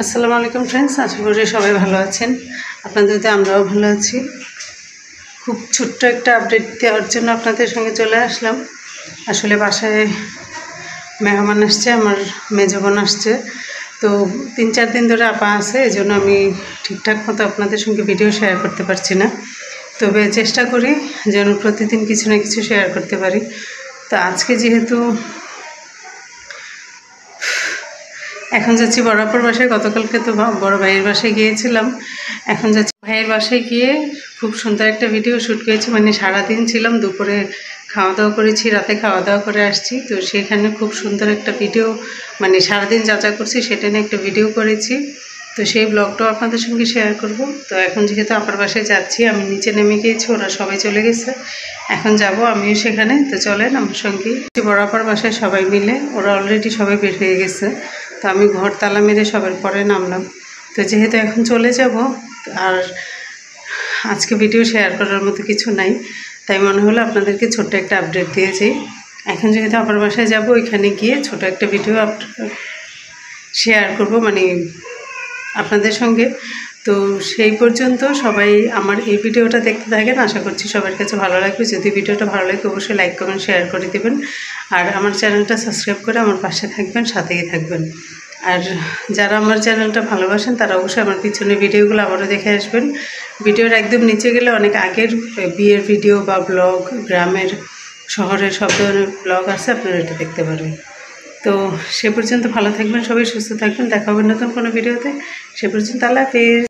আসসালামু আলাইকুম ফ্রেন্ডস, আশা করি সবাই ভালো আছেন। আপনাদেরতে আমরাও ভালো আছি। খুব ছোট্ট একটা আপডেট দেওয়ার জন্য আপনাদের সঙ্গে চলে আসলাম। আসলে বাসায় মেহমান আসছে, আমার মেজো বোন আসছে। তো 3-4 দিন ধরে আপা আছে, এই জন্য আমি ঠিকঠাক মতো আপনাদের সঙ্গে ভিডিও শেয়ার করতে পারছি না। তবে চেষ্টা করি যেন প্রতিদিন কিছু না কিছু শেয়ার করতে পারি। তো আজকে যেহেতু এখন যাচ্ছি বড়াপুর বাসায়, গতকালকে তো বড় ভাইয়ের বাসায় গিয়েছিলাম। এখন যাচ্ছি ভাইয়ের বাসায় গিয়ে খুব সুন্দর একটা ভিডিও শ্যুট করেছি। মানে সারাদিন ছিলাম, দুপুরে খাওয়া দাওয়া করেছি, রাতে খাওয়া দাওয়া করে আসছি। তো সেখানে খুব সুন্দর একটা ভিডিও, মানে সারাদিন যা যা করছি সেটা নিয়ে একটা ভিডিও করেছি। তো সেই ব্লগটাও আপনাদের সঙ্গে শেয়ার করব। তো এখন যেহেতু আপার বাসায় যাচ্ছি, আমি নিচে নেমে গিয়েছি, ওরা সবাই চলে গেছে, এখন যাব আমিও সেখানে। তো চলেন আমার সঙ্গে বরাবর বাসায় সবাই মিলে, ওরা অলরেডি সবাই বের হয়ে গেছে। তো আমি ঘর তালা মেরে সবার পরে নামলাম। তো যেহেতু এখন চলে যাব, আর আজকে ভিডিও শেয়ার করার মতো কিছু নাই, তাই মনে হলো আপনাদেরকে ছোট্ট একটা আপডেট দিয়েছি। এখন যেহেতু আপার বাসায় যাব, ওইখানে গিয়ে ছোট একটা ভিডিও শেয়ার করব, মানে আপনাদের সঙ্গে। তো সেই পর্যন্ত সবাই আমার এই ভিডিওটা দেখতে থাকেন, আশা করছি সবার কাছে ভালো লাগবে। যদি ভিডিওটা ভালো লাগে অবশ্যই লাইক কমেন্ট শেয়ার করে দেবেন, আর আমার চ্যানেলটা সাবস্ক্রাইব করে আমার পাশে থাকবেন, সাথেই থাকবেন। আর যারা আমার চ্যানেলটা ভালোবাসেন তারা অবশ্যই আমার পিছনে ভিডিওগুলো আবারও দেখে আসবেন। ভিডিওর একদম নিচে গেলে অনেক আগের বিয়ের ভিডিও বা ব্লগ, গ্রামের শহরের সব ধরনের ব্লগ আছে, আপনারা এটা দেখতে পারবেন। তো সে পর্যন্ত ভালো থাকবেন সবাই, সুস্থ থাকবেন, দেখা হবে নতুন কোনো ভিডিওতে। সে পর্যন্ত আল্লাহ হাফেজ।